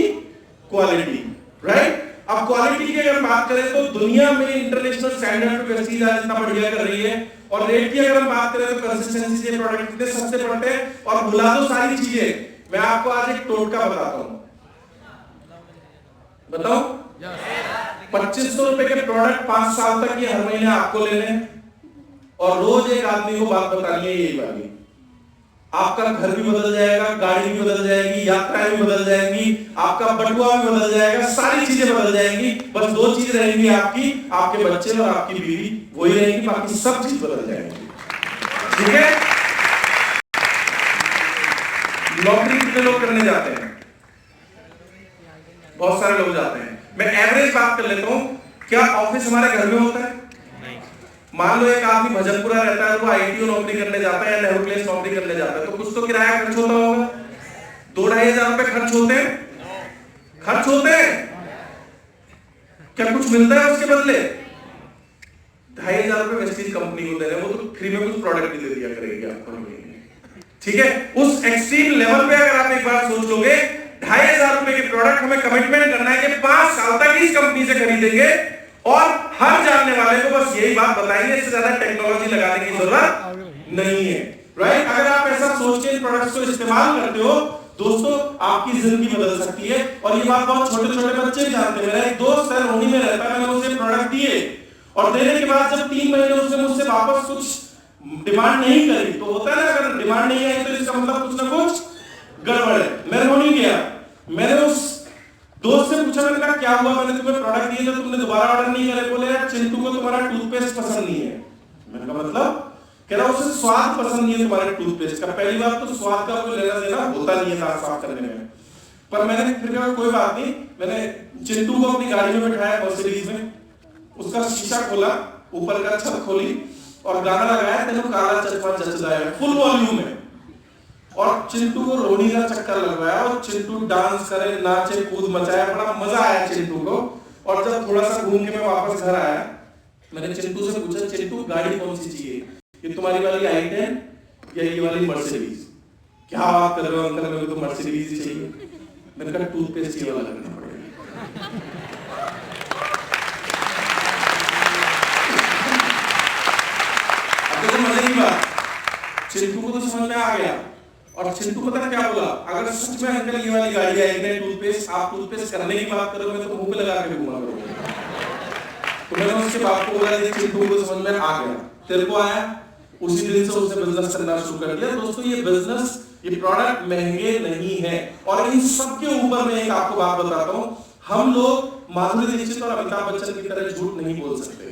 क्वालिटी, राइट? अब क्वालिटी की अगर बात करें तो दुनिया में इंटरनेशनल स्टैंडर्ड पे वेस्टीज आज इतना बढ़िया कर रही है, और रेट की अगर हम बात करें तो कंसिस्टेंसी से प्रोडक्ट कितने सस्ते पड़ते हैं, और भुला दो सारी चीजें। मैं आपको आज एक टोटका बताता हूं, बताओ। 2500 रुपए के प्रोडक्ट 5 साल तक ये हर महीने आपको लेने, और रोज एक आदमी को बात बतानी है यही वाली। आपका घर भी बदल जाएगा, गाड़ी भी बदल जाएगी, यात्राएं भी बदल जाएंगी, आपका बटुआ भी बदल जाएगा, सारी चीजें बदल जाएंगी। बस 2 चीज रहेंगी आपकी, आपके बच्चे और आपकी बीवी, वही रहेंगी, बाकी सब चीज बदल जाएंगी। ठीक है? नौकरी कितने लोग करने जाते हैं? बहुत सारे लोग जाते हैं। मैं एवरेज बात कर लेता हूं, क्या ऑफिस हमारे घर में होता है? मान लो एक आदमी भजनपुरा रहता है, वो आईटीओ नौकरी करने जाता है या नेहरू प्लेस नौकरी करने जाता है, तो कुछ तो किराया खर्च होता होगा, 2-2.5 हजार रुपए खर्च होते हैं, खर्च होते हैं। क्या कुछ मिलता है उसके बदले? 2.5 हजार रुपए वेस्टीज कंपनी को दे रहे हैं, वो तो फ्री में कुछ प्रोडक्ट भी दे दिया करेगी आपको। ठीक है? उस एक्सट्रीम लेवल पे अगर आप एक बार सोच लोगे, 2.5 हजार रुपए के प्रोडक्ट हमें कमिटमेंट करना है कि 5 साल तक इस कंपनी से खरीदेंगे, और हर जानने वाले को बस यही बात बताएंगे, इससे ज्यादा टेक्नोलॉजी लगाने की जरूरत नहीं है। राइट? अगर आप ऐसा सोच के इन प्रोडक्ट्स को इस्तेमाल करते हो दोस्तों, आपकी जिंदगी बदल सकती है। और ये बात बहुत छोटे छोटे बच्चे भी जानते हैं। मेरा एक दोस्त है, रोहिणी में रहता है, मैंने उसे प्रोडक्ट दिए, और देने के बाद जब 3 महीने उसने मुझसे वापस कुछ डिमांड नहीं करी, तो होता है ना, अगर डिमांड नहीं आई तो इसका मतलब कुछ ना कुछ गड़बड़ है। मैं रोहिणी गया, मैंने उस दोस्त से पूछा, मैंने कहा क्या हुआ, मैंने तुम्हें प्रोडक्ट दिए तो तुमने दोबारा ऑर्डर नहीं करे? बोले यार चिंटू को तुम्हारा टूथपेस्ट पसंद नहीं है। मैंने कहा मतलब? कह रहा उसे स्वाद पसंद नहीं है तुम्हारे टूथपेस्ट का। पहली बात तो स्वाद का कोई लेना देना होता नहीं है दांत साफ करने में। पर मैंने फिर कहा कोई बात नहीं, मैंने चिंटू को अपनी गाड़ी में बिठाया मर्सिडीज में, उसका शीशा खोला, ऊपर का छत खोली और गाना लगाया, तेनू काला चश्मा जचदा है, फुल वॉल्यूम में, और चिंटू को रोहिणी का चक्कर लगवाया, और चिंटू डांस करे, नाचे, कूद मचाया, बड़ा मजा आया चिंटू को। और जब थोड़ा सा घूम के मैं वापस घर आया, मैंने चिंटू से पूछा, चिंटू गाड़ी कौन सी चाहिए, ये तुम्हारी वाली i10 या ये वाली मर्सिडीज? क्या बात कर रहे हो अंकल, मेरे को तो मर्सिडीज ही चाहिए। मैंने कहा टूथपेस्ट ये वाला करना पड़ेगा। अब देखो मजे की बात, चिंटू को तो समझ में आ गया, और चिंटू पता क्या बोला, अगर सच में अंकल ये वाली गाड़ी आएगी टूथपेस्ट, आप टूथपेस्ट करने की बात करोगे तो मुंह पे लगा के घूमा करोगे। तो मैंने उसके बाप को बोला, चिंटू को समझ में आ गया, तेरे को आया, उसी दिन से उसने बिजनेस करना शुरू कर दिया। दोस्तों ये बिजनेस, ये प्रोडक्ट महंगे नहीं है। और इन सब के ऊपर मैं एक आपको बात बताता हूं, हम लोग माधुरी दीक्षित और अमिताभ बच्चन की तरह झूठ नहीं बोल सकते।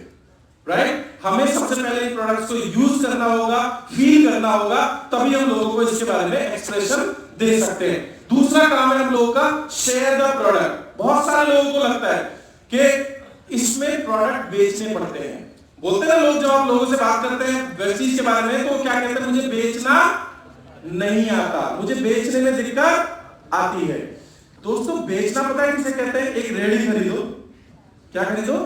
राइट? हमें सबसे पहले इन प्रोडक्ट्स को यूज करना होगा, फील करना होगा, तभी हम लोगों को इसके बारे में एक्सप्रेशन दे सकते हैं। दूसरा काम है हम लोगों का शेयर द प्रोडक्ट। बहुत सारे लोगों को लगता है कि इसमें प्रोडक्ट बेचने पड़ते हैं। बोलते हैं लोग, जब आप लोगों से बात करते हैं वेस्टीज के बारे में, तो क्या कहते हैं, मुझे बेचना नहीं आता, मुझे बेचने में दिक्कत आती है। दोस्तों बेचना पता है किसे कहते हैं? एक रेडी खरीदो, क्या खरीदो,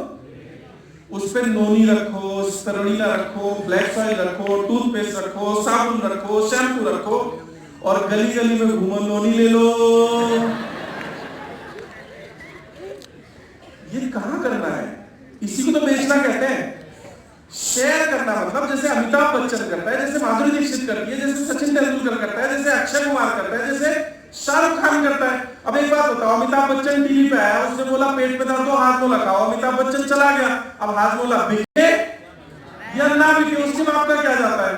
उस पर नोनी रखो, स्पिरुलिना रखो, ब्लैक सॉइल रखो, टूथपेस्ट रखो, साबुन रखो, शैम्पू रखो, और गली गली में घूमो, नोनी ले लो। ये कहां करना है? इसी को तो बेचना कहते हैं। शेयर करना मतलब जैसे अमिताभ बच्चन करता है, जैसे माधुरी दीक्षित करती है, जैसे सचिन तेंदुलकर करता है, जैसे अक्षय कुमार करता है, जैसे शाहरुख खान करता है। अब एक बात बताओ, अमिताभ बच्चन टीवी पे आया, उसने बोला पेट में दर्द हो, हाथ में लगाओ, अमिताभ बच्चन चला गया, अब हाथ में बिके या ना बिके, उसके बाप का क्या जाता है?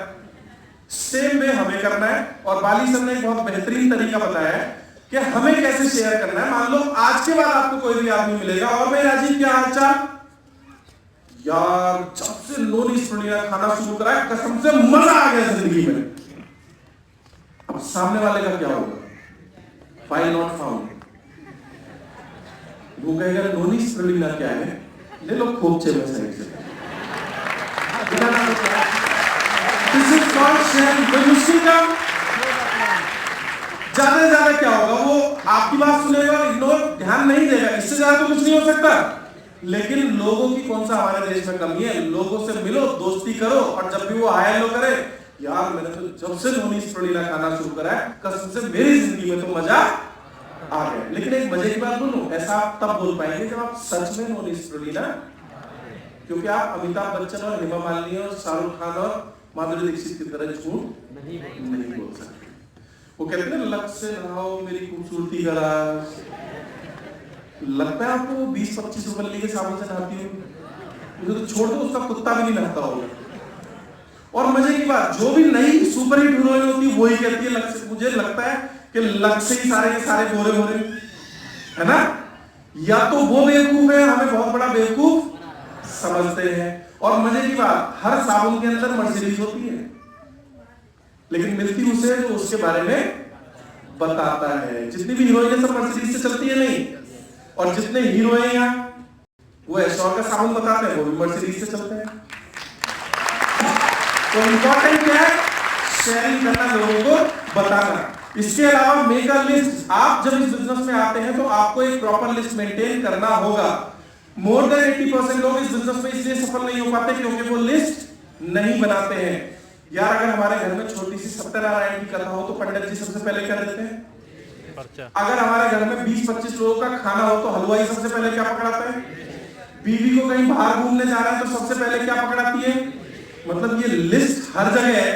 सेम वे हमें करना है। और बाली सर ने एक बहुत बेहतरीन तरीका बताया है कि हमें कैसे शेयर करना है। मान लो आज के बाद आपको कोई भी आदमी मिलेगा, और मैं राजीव, क्या हालचाल यार, जब से नोनी स्पिरुलिना खाना शुरू करा है, कसम से मजा आ गया जिंदगी में। अब सामने वाले का क्या होगा? File not found. वो कहेगा नोनी स्पिरुलिना क्या है, ले लो खोपचे में साइड से। This is called sharing. ज्यादा से ज्यादा क्या होगा, वो आपकी बात सुनेगा और इग्नोर, ध्यान नहीं देगा, इससे ज्यादा तो कुछ नहीं हो सकता। लेकिन लोगों की कौन सा हमारे देश में कमी है? लोगों से मिलो, दोस्ती करो, और जब भी वो हाय हेलो करे, यार मैंने तो जब से नोनी स्पिरुलिना खाना शुरू करा है, कसम से मेरी जिंदगी में तो मजा आ गया। लेकिन एक मजे की बात बोलूं, ऐसा आप तब बोल पाएंगे जब आप सच में नो लिस्टरली ना, क्योंकि आप अमिताभ बच्चन और हेमा मालिनी और शाहरुख खान और माधुरी दीक्षित की तरह झूठ नहीं बोल सकते। वो कहते हैं लक से रहो मेरी खूबसूरती का राज। लगता है आपको 20-25 रुपए के साबुन से नहाती हो, मुझे तो छोड़ दो, उसका कुत्ता भी नहीं नहाता होगा। और मजे की बात, जो भी नई सुपर हिट हीरोइन होती है वही कहती है लक से। मुझे लगता है कि लक से ही सारे के सारे गोरे गोरे है ना। या तो वो बेवकूफ है, हमें बहुत बड़ा बेवकूफ समझते हैं। और मजे की बात, हर साबुन के अंदर मर्सिडीज होती है, लेकिन मिलती उसे जो उसके बारे में बताता है। जितनी भी हीरोइन सब मर्सिडीज से चलती है नहीं, और जितने हीरो हैं यहाँ वो एश्योर का साबुन बताते हैं, वो भी मर्सिडीज से चलते हैं। तो इंपॉर्टेंट क्या है? शेयरिंग करना, लोगों को बताना। इसके अलावा मेक अ लिस्ट। आप जब इस बिजनेस में आते हैं तो आपको एक प्रॉपर लिस्ट मेंटेन करना होगा। मोर देन 80% लोग इस बिजनेस में इसलिए सफल नहीं हो पाते क्योंकि वो लिस्ट नहीं बनाते हैं। यार अगर हमारे घर में छोटी सी सत्यनारायण की कथा हो तो पंडित जी सबसे पहले क्या देते हैं? अगर हमारे घर में 20-25 लोगों का खाना हो तो हलवाई सबसे पहले क्या पकड़ाता है? बीवी को कहीं बाहर घूमने जा रहा है तो सबसे पहले क्या पकड़ाती है? मतलब ये लिस्ट हर जगह है,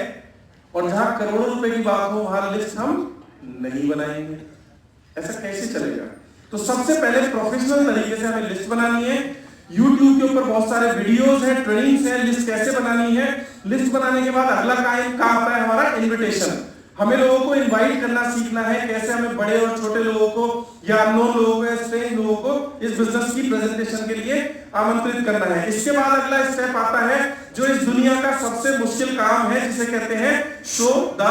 और जहां करोड़ों रुपए की बात हो वहां लिस्ट हम नहीं बनाएंगे। ऐसा कैसे चलेगा? तो सबसे पहले प्रोफेशनल तरीके से हमें लिस्ट बनानी है। YouTube के ऊपर बहुत सारे वीडियोस हैं, ट्रेनिंग्स हैं, लिस्ट कैसे बनानी है। लिस्ट बनाने के बाद अगला काम आता है हमारा इनविटेशन। हमें लोगों को इनवाइट करना सीखना है, कैसे हमें बड़े और छोटे लोगों को या अननोन लोगों को या स्ट्रेंज लोगों को इस बिजनेस की प्रेजेंटेशन के लिए आमंत्रित करना है। इसके बाद अगला स्टेप आता है जो इस दुनिया का सबसे मुश्किल काम है, जिसे कहते हैं शो द।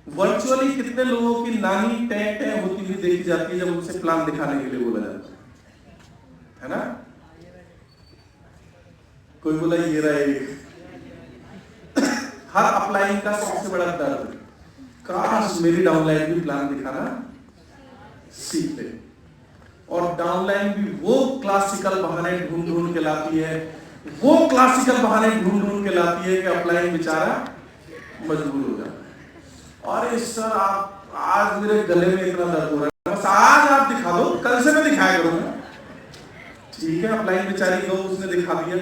वर्चुअली कितने लोगों की नानी टैं होती हुई देखी जाती है जब उनसे प्लान दिखाने के लिए बोला जाता है ना? कोई बोला ये रहा एक हर अपलाइन का सबसे बड़ा दर्द, काश मेरी डाउनलाइन भी प्लान दिखाना सीख ले। और डाउनलाइन भी वो क्लासिकल बहाने ढूंढ के लाती है, वो क्लासिकल बहाने ढूंढ के लाती है कि अपलाइन बेचारा मजबूर हो जाता है। अरे सर आप आज मेरे गले में इतना दर्द हो रहा है, बस आज आप दिखा दो, कल से मैं दिखाया करूंगा। ठीक है, अपलाइन बेचारी को उसने दिखा दिया।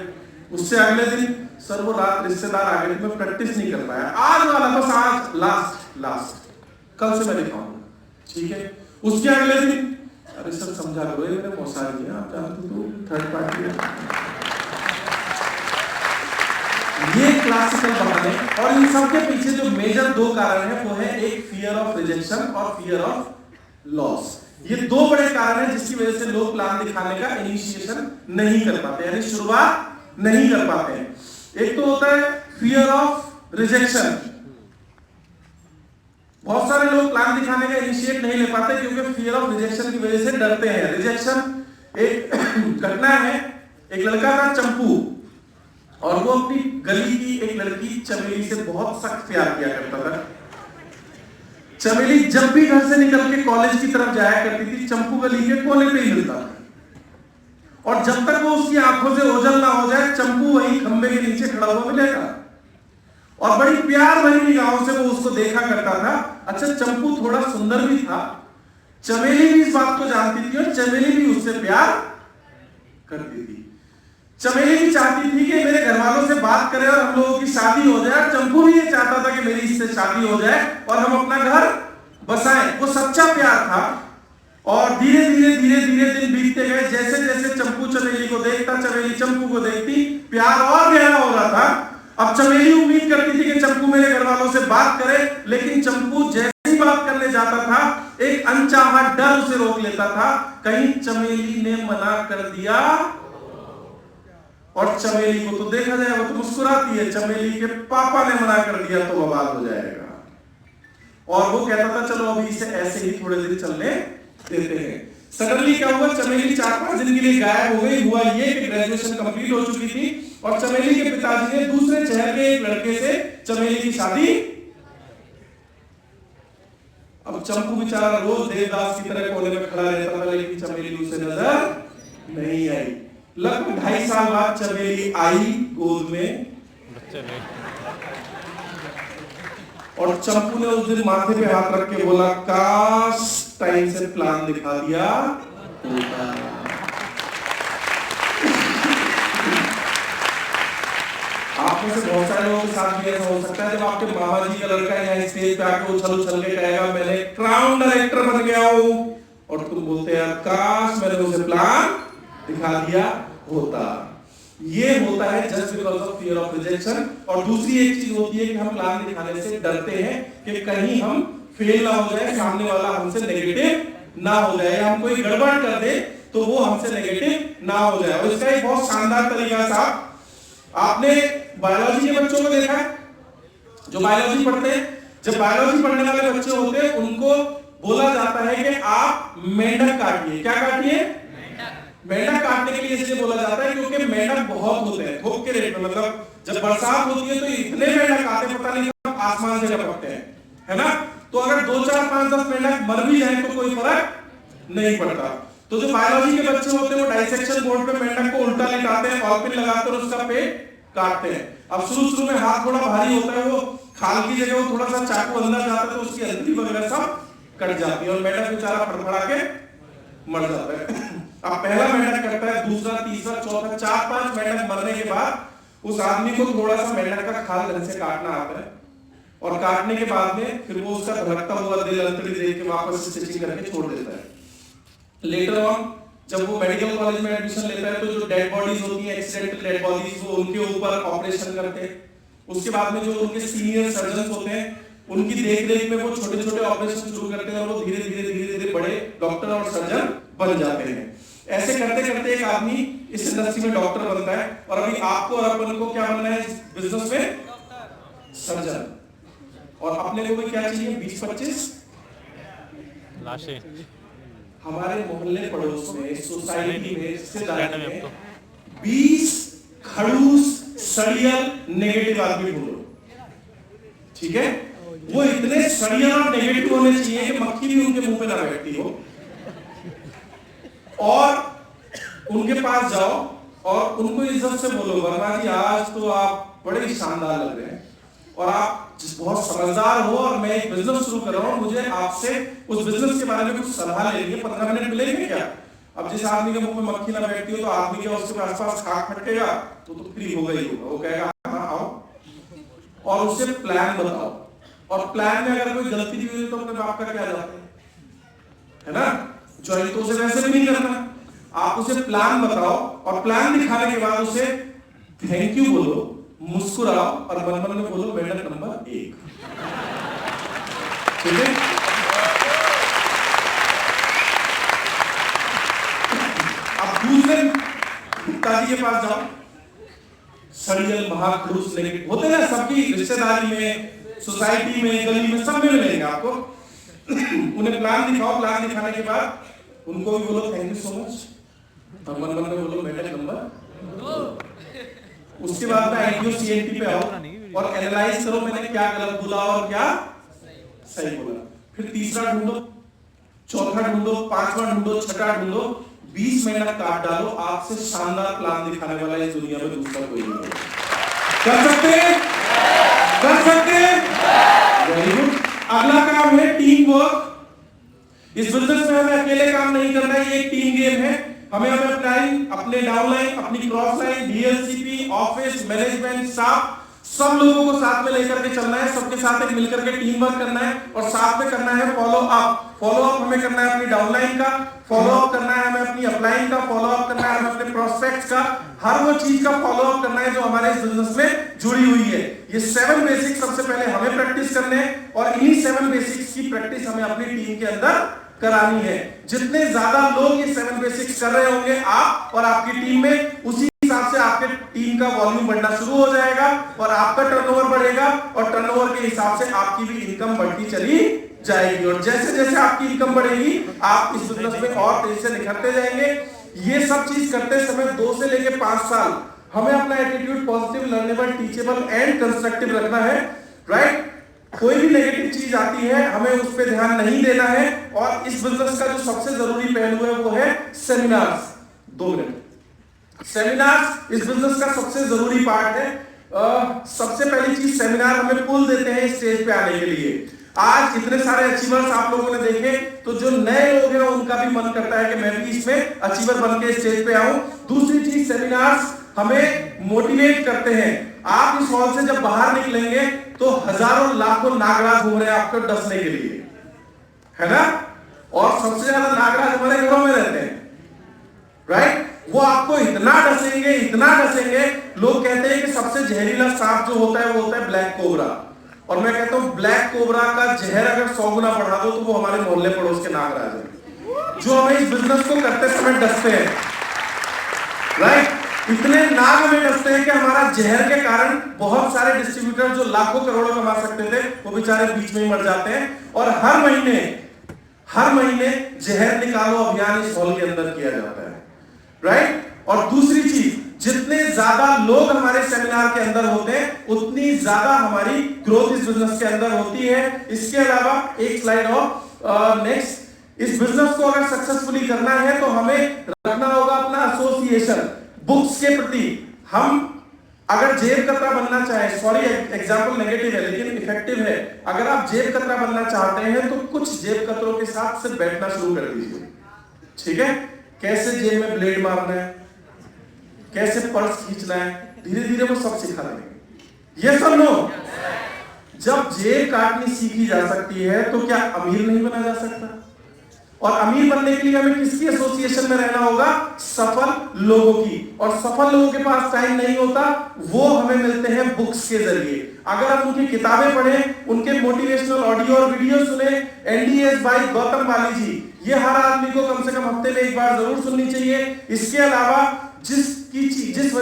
उससे अगले दिन सर वो रात रिश्तेदार आ गए, मैं प्रैक्टिस नहीं कर पाया, आज वाला बस आज लास्ट कल से मैं दिखाऊंगा। ठीक है, उसके अगले दिन अरे सर समझा करो, ये मेरे मौसारी है, आप जानते तो थर्ड पार्टी है। ये क्लासिकल बहाने। और इन सब के पीछे जो मेजर दो कारण है वो है एक फियर ऑफ रिजेक्शन और फियर ऑफ लॉस। ये दो बड़े कारण हैं जिसकी वजह से लोग प्लान दिखाने का इनिशिएशन नहीं कर पाते, यानी शुरुआत नहीं कर पाते हैं। एक तो होता है फियर ऑफ रिजेक्शन। बहुत सारे लोग प्लान दिखाने का इनिशिएट नहीं ले पाते क्योंकि फियर ऑफ रिजेक्शन की वजह से डरते हैं। रिजेक्शन एक घटना है, एक लड़का था चंपू, और वो अपनी गली की एक लड़की चमेली से बहुत सख्त प्यार किया करता था। चमेली जब भी घर से निकल के कॉलेज की तरफ जाया करती थी, चंपू गली के कोने पे ही मिलता था, और जब तक वो उसकी आंखों से ओझल ना हो जाए चंपू वहीं खंबे के नीचे खड़ा हुआ मिलेगा, और बड़ी प्यार भरी निगाहों से वो उसको देखा करता था। अच्छा, चंपू थोड़ा सुंदर भी था, चमेली भी इस बात को जानती थी और चमेली भी उससे प्यार करती थी। चमेली भी चाहती थी कि मेरे घर वालों से बात करें और हम लोगों की शादी हो जाए। चंपू भी ये चाहता था कि मेरी इससे शादी हो जाए और हम अपना घर बसाएं। वो सच्चा प्यार था। और धीरे धीरे दिन बीतते गए। जैसे जैसे चंपू चमेली को देखता, चमेली चंपू को देखती, प्यार और गहरा हो रहा था। अब चमेली उम्मीद करती थी कि चंपू मेरे घर वालों से बात करे, लेकिन चंपू जैसे ही बात करने जाता था एक अनचाहा डर उसे रोक लेता था, कहीं चमेली ने मना कर दिया। और चमेली को तो देखा जाए वो तो मुस्कुराती है, चमेली के पापा ने मना कर दिया तो बवाल हो जाएगा। और वो कहता था चलो अभी इसे ऐसे ही थोड़े दिन चलने देते हैं। सडनली क्या हुआ, चमेली 4-5 दिन के लिए गायब हो गई। हुआ ये कि ग्रेजुएशन कंप्लीट हो चुकी थी और चमेली के पिताजी ने दूसरे शहर के एक लड़के से चमेली की शादी। अब चंपू बेचारा रोज देवदास की तरह कोने में खड़ा रहता था, लेकिन चमेली उसे नजर नहीं आई। लगभग 2.5 साल बाद चमेली आई गोद में, और चंपू ने उस दिन माथे पे हाथ रख के बोला, काश टाइम से प्लान दिखा दिया होता। आप में से बहुत सारे लोगों के साथ भी ऐसा हो सकता है, जब आपके मामा जी का लड़का यहाँ स्टेज पे आके उछल उछल के कहेगा मैंने क्राउन डायरेक्टर बन गया हूँ, और तुम बोलते हैं काश मैंने उसे प्लान दिखा दिया होता। ये होता है just because of fear of rejection. और दूसरी एक चीज होती है कि हम प्लान दिखाने से डरते हैं कि कहीं हम फेल ना हो जाए, सामने वाला हमसे नेगेटिव ना हो जाए, हम कोई गड़बड़ कर दे तो वो हमसे नेगेटिव ना हो जाए। और इसका एक बहुत शानदार तरीका साहब, आपने बायोलॉजी के बच्चों को देखा है जो बायोलॉजी पढ़ते हैं, जब बायोलॉजी पढ़ने वाले बच्चे होते हैं उनको बोला जाता है कि आप मेंढक काटिए। क्या काटिए? मेंढक काटने के लिए इसलिए बोला जाता है क्योंकि मेंढक बहुत होते हैं थोक के रेट में। मतलब जब बरसात होती है तो इतने मेंढक आते हैं, पता नहीं कब आसमान से टपकते हैं, है ना। तो अगर 2 4 5 10 मेंढक मर भी जाए तो कोई फर्क नहीं पड़ता। तो जो बायोलॉजी के बच्चे होते हैं वो डाइसेक्शन बोर्ड पे मेंढक को उल्टा लिटाते हैं, ऑलपिन लगाते हैं और उसका पेट काटते हैं। अब शुरू में हाथ थोड़ा भारी होता है, वो खाल की जगह वो थोड़ा सा चाकू अंदर जाता है तो उसकी अंतरी वगैरह सब कट जाती है और मेंढक बेचारा फड़फड़ा के मर जाता है। अब पहला मेंढक कटता है, दूसरा, तीसरा, चौथा, 4 5 मेंढक मरने के बाद उस आदमी को थोड़ा सा मेंढक का खाल ढंग से काटना आता है, और काटने के बाद में फिर वो उसका धड़कता हुआ दिल अंतड़ी देख के वापस स्टिचिंग करके छोड़ देता है। लेटर ऑन जब वो मेडिकल कॉलेज में एडमिशन लेता है तो जो डेड बॉडीज होती हैं, एक्सीडेंटल डेड बॉडीज, वो उनके ऊपर ऑपरेशन करते हैं। उसके बाद में जो उनके सीनियर सर्जन होते हैं उनकी देखरेख में वो छोटे छोटे ऑपरेशन शुरू करते हैं और वो धीरे धीरे बड़े डॉक्टर और सर्जन बन जाते हैं। ऐसे करते करते एक आदमी इस इंडस्ट्री में डॉक्टर बनता है, और अभी आपको और अपन को क्या बनना है इस बिजनेस में? सर्जन। और अपने को भी क्या चाहिए? 20-25 लाशें। हमारे मोहल्ले पड़ोस में, सोसाइटी में, रिश्तेदारी में 20 खड़ूस सड़ियल नेगेटिव आदमी ढूंढो, ठीक है। वो इतने सड़ियल और नेगेटिव होने चाहिए कि मक्खी भी उनके मुंह पे ना बैठती हो, और उनके पास जाओ और उनको इज्जत से बोलो, वर्मा जी आज तो आप बड़े शानदार लग रहे हैं और आप बहुत समझदार हो और मैं एक बिजनेस शुरू कर रहा हूं, मुझे आपसे उस बिजनेस के बारे में कुछ सलाह लेनी है, 15 मिनट मिलेंगे क्या? अब जिस आदमी के मुंह में मक्खी ना बैठती हो तो आदमी के उसके आसपास खाक फटकेगा तो फ्री हो गई होगा, वो कहेगा हाँ आओ, और उसे प्लान बताओ। और प्लान में अगर कोई गलती भी हुई तो अपने बाप का क्या जाता है ना। ज्वाइन तो उसे वैसे भी नहीं करना, आप उसे प्लान बताओ और प्लान दिखाने के बाद उसे थैंक यू बोलो, मुस्कुराओ और मन में बोलो मेंढक नंबर 1, ठीक है। अब दूसरे पिताजी के पास जाओ, सड़ियल महाखड़ूस नेगेटिव होते हैं ना, सबकी रिश्तेदारी में, सोसाइटी में, गली में, सब में मिलेंगे आपको। उन्हें प्लान दिखाओ, प्लान दिखाने के बाद उनको भी बोलो थैंक यू सो मच और मन में बोलो मेंढक नंबर 2। उसके बाद में आईटीओ सीएनटी पे आओ और एनालाइज करो मैंने क्या गलत बोला और क्या सही बोला। फिर तीसरा ढूंढो, चौथा ढूंढो, 5वां ढूंढो, 6वां ढूंढो, 20 मेंढक काट डालो, आपसे शानदार प्लान दिखाने वाला इस दुनिया में दूसरा कोई नहीं है। कर सकते हैं? कर सकते हैं? Very good. अगला काम है टीम वर्क। इस बिजनेस में हमें अकेले काम नहीं करना है, ये एक टीम गेम है। हमें अपने डाउनलाइन, अपनी cross line, DLCP, office management, staff, सब लोगों को साथ में लेकर के चलना है, सबके साथ एक मिलकर के टीम वर्क करना है और साथ में करना है फॉलो अप। फॉलो अप हमें करना है अपनी डाउनलाइन का, फॉलो अप करना है हमें अपनी अपलाइन का, फॉलो अप करना है हमें अपने प्रोस्पेक्ट्स का, हर वो चीज का फॉलो अप करना है जो हमारे इस बिजनेस में जुड़ी हुई है। ये 7 बेसिक्स सबसे पहले हमें प्रैक्टिस करने हैं और इन्हीं 7 बेसिक्स की प्रैक्टिस हमें अपनी टीम के अंदर करानी है। जितने ज्यादा लोग ये 7 बेसिक्स कर रहे होंगे आप और आपकी टीम में, उसी हिसाब से आपके टीम का वॉल्यूम बढ़ना शुरू हो जाएगा और आपका टर्नओवर बढ़ेगा और टर्नओवर के हिसाब से आपकी भी इनकम बढ़ती चली जाएगी। और जैसे जैसे आपकी इनकम बढ़ेगी आप इस बिजनेस में और तेजी से निखरते जाएंगे। ये सब चीज करते समय 2 से लेकर 5 साल हमें अपना attitude positive, learnable, teachable and constructive रखना है, राइट। कोई भी नेगेटिव चीज आती है हमें उस पर ध्यान नहीं देना है। और इस बिजनेस का जो सबसे जरूरी पहलू है वो है सेमिनार्स। 2 मिनट। सेमिनार्स इस बिजनेस का सबसे जरूरी पार्ट है। सबसे पहली चीज सेमिनार हमें पुल देते हैं स्टेज पे आने के लिए। आज इतने सारे अचीवर्स आप लोगों ने देखे, तो जो नए लोग हैं उनका भी मन करता है कि मैं भी इसमें अचीवर बन के स्टेज पे आऊं। दूसरी चीज, सेमिनार्स हमें मोटिवेट करते हैं। आप इस हॉल से जब बाहर निकलेंगे तो हजारों लाखों नागराज घूम रहे हैं आपको डसने के लिए, है ना? और सबसे ज्यादा नागराज हमारे घरों में रहते हैं, राइट? वो आपको इतना डसेंगे, लोग कहते हैं कि सबसे जहरीला सांप जो होता है वो होता है ब्लैक कोबरा। और मैं कहता हूं ब्लैक कोबरा का जहर अगर 100 गुना बढ़ा दो तो वो हमारे मोहल्ले पड़ोस के नागराज हैं, जो हमें इस बिजनेस को करते समय डसते हैं, राइट? इतने नाग हमें डसते हैं कि हमारा जहर के कारण बहुत सारे डिस्ट्रीब्यूटर जो लाखों करोड़ों कमा सकते थे वो बेचारे बीच में ही मर जाते हैं। और हर महीने जहर निकालो अभियान इस हॉल के अंदर किया जाता है, राइट? और दूसरी चीज, जितने ज्यादा लोग हमारे सेमिनार के अंदर होते हैं उतनी ज्यादा हमारी ग्रोथ इस बिजनेस के अंदर होती है। इसके अलावा एक स्लाइड और नेक्स्ट, इस बिजनेस को अगर सक्सेसफुली करना है तो हमें रखना होगा अपना एसोसिएशन बुक्स के प्रति। हम अगर जेब कतरा बनना चाहे, सॉरी एग्जाम्पल नेगेटिव है लेकिन इफेक्टिव है, अगर आप जेब कतरा बनना चाहते हैं तो कुछ जेब कतरों के साथ सिर्फ बैठना शुरू कर दीजिए, ठीक है? कैसे जेब में ब्लेड मारना है, कैसे पर्स खींचना है, धीरे धीरे वो सब सिखा देंगे। ये सब नो, जब जेब काटनी सीखी जा सकती है तो क्या अमीर नहीं बना जा सकता? और अमीर बनने के लिए हमें किसकी एसोसिएशन में रहना होगा? सफल लोगों की। और सफल लोगों के पास टाइम नहीं होता, वो हमें मिलते हैं बुक्स के जरिए। अगर आप उनकी किताबें पढ़ें, उनके मोटिवेशनल ऑडियो और वीडियो सुने, एनडीएस बाय गौतम बाली जी, ये हर आदमी को कम से कम हफ्ते में एक बार जरूर सुननी चाहिए। इसके अलावा जिसकी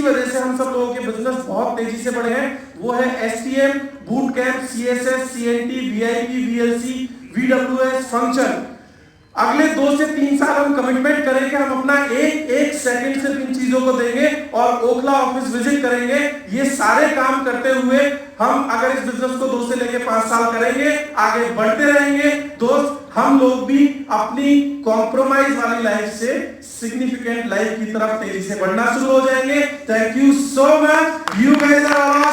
वजह से हम सब लोगों के बिजनेस बहुत तेजी से बढ़े हैं वो है STM, boot camp, CSS, CNT, VIP, VLC, VWS function. अगले 2 से 3 साल हम कमिटमेंट करें कि हम अपना एक सेकंड सिर्फ इन चीजों को देंगे और ओखला ऑफिस विजिट करेंगे। ये सारे काम करते हुए हम अगर इस बिजनेस को 2 से लेकर 5 साल करेंगे, आगे बढ़ते रहेंगे दोस्त, हम लोग भी अपनी कॉम्प्रोमाइज वाली लाइफ से सिग्निफिकेंट लाइफ की तरफ तेजी से बढ़ना शुरू हो जाएंगे। Thank you so much, you guys are